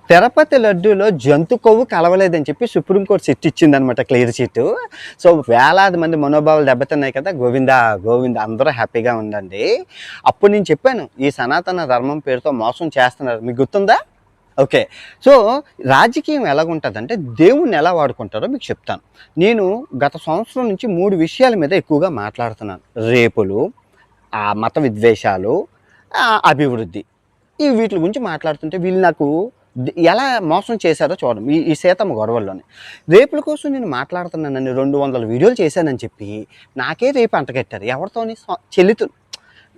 తిరుపతి లడ్డూలో జంతు కొవ్వు కలవలేదని చెప్పి సుప్రీంకోర్టు చిట్టు ఇచ్చిందనమాట, క్లియర్ చిట్టు. సో వేలాది మంది మనోభావాలు దెబ్బతిన్నాయి కదా, గోవిందా గోవింద అందరూ హ్యాపీగా ఉండండి. అప్పుడు నేను చెప్పాను ఈ సనాతన ధర్మం పేరుతో మోసం చేస్తున్నారు, మీకు గుర్తుందా? ఓకే. సో రాజకీయం ఎలాగుంటుందంటే దేవుణ్ణి ఎలా వాడుకుంటారో మీకు చెప్తాను. నేను గత సంవత్సరం నుంచి 3 విషయాల మీద ఎక్కువగా మాట్లాడుతున్నాను. రేపులు, మత విద్వేషాలు, అభివృద్ధి. ఈ వీటి గురించి మాట్లాడుతుంటే వీళ్ళు నాకు ఎలా మోసం చేశారో చూడండి. ఈ సీతమ్మ గొడవల్లోనే రేపుల కోసం నేను మాట్లాడుతున్నానని 200 వీడియోలు చేశానని చెప్పి నాకే రేపు అంటగట్టారు. ఎవరితోని? చెల్లితో.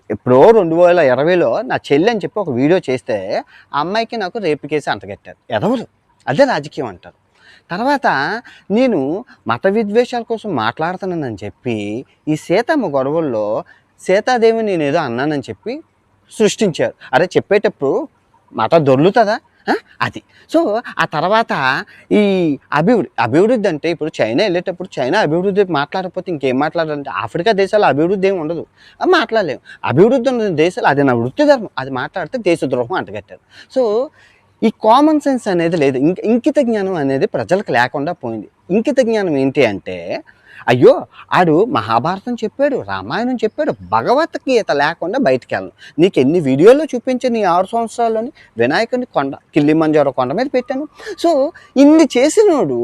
ఎప్పుడో 2020లో నా చెల్లి అని చెప్పి ఒక వీడియో చేస్తే ఆ అమ్మాయికి నాకు రేపు కేసు అంటగట్టారు. ఎదవరు. అదే రాజకీయం అంటారు. తర్వాత నేను మత విద్వేషాల కోసం మాట్లాడుతున్నానని చెప్పి ఈ సీతమ్మ గొడవల్లో సీతాదేవిని నేను ఏదో అన్నానని చెప్పి సృష్టించారు. అరే చెప్పేటప్పుడు మాట దొర్లుతుందా? అది. సో ఆ తర్వాత ఈ అభివృద్ధి అంటే ఇప్పుడు చైనా వెళ్ళేటప్పుడు చైనా అభివృద్ధి మాట్లాడకపోతే ఇంకేం మాట్లాడాలంటే ఆఫ్రికా దేశాల్లో అభివృద్ధి ఏమి ఉండదు, మాట్లాడలేము. అభివృద్ధి ఉన్న దేశాలు అది నా వృత్తి ధర్మం, అది మాట్లాడితే దేశద్రోహం అంటగట్టారు. సో ఈ కామన్ సెన్స్ అనేది లేదు, ఇంకిత జ్ఞానం అనేది ప్రజలకు లేకుండా పోయింది. ఇంకిత జ్ఞానం ఏంటి అంటే అయ్యో ఆడు మహాభారతం చెప్పాడు, రామాయణం చెప్పాడు, భగవద్గీత లేకుండా బయటికి వెళ్ళను. నీకు ఎన్ని వీడియోల్లో చూపించాను నీ 6 సంవత్సరాల్లోని వినాయకుని కొండ కిల్లిమంజారో కొండ మీద పెట్టాను. సో ఇన్ని చేసినోడు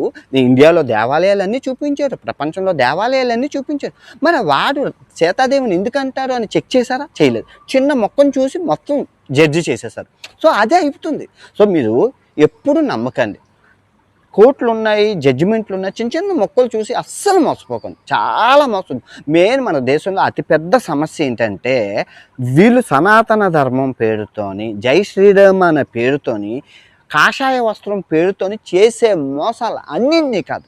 ఇండియాలో దేవాలయాలన్నీ చూపించాడు, ప్రపంచంలో దేవాలయాలన్నీ చూపించాడు. మరి వాడు సీతాదేవిని ఎందుకంటారు అని చెక్ చేశారా? చేయలేదు. చిన్న మొక్కను చూసి మొత్తం జడ్జి చేసేసారు. సో అదే అయిపోతుంది. సో మీరు ఎప్పుడు నమ్మకండి. కోర్టులు ఉన్నాయి, జడ్జిమెంట్లు ఉన్నాయి, చిన్న చిన్న మొక్కలు చూసి అస్సలు మోసపోకండి, చాలా మోసం. మెయిన్ మన దేశంలో అతిపెద్ద సమస్య ఏంటంటే వీళ్ళు సనాతన ధర్మం పేరుతోని, జై శ్రీరామ్ అనే పేరుతోని, కాషాయ వస్త్రం పేరుతోని చేసే మోసాలు అన్నింటినీ కాదు.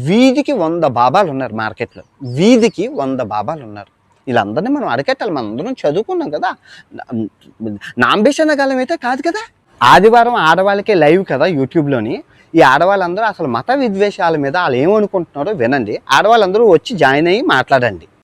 వీధికి 100 బాబాలు ఉన్నారు మార్కెట్లో, వీధికి 100 బాబాలు ఉన్నారు. వీళ్ళందరినీ మనం అరికట్టాలి. మనం అందరం చదువుకున్నాం కదా, నాంబేషణ కాలం అయితే కాదు కదా. ఆదివారం ఆడవాళ్ళకే లైవ్ కదా యూట్యూబ్లోని. ఈ ఆడవాళ్ళందరూ అసలు మత విద్వేషాల మీద వాళ్ళు ఏమనుకుంటున్నారో వినండి. ఆడవాళ్ళందరూ వచ్చి జాయిన్ అయ్యి మాట్లాడండి.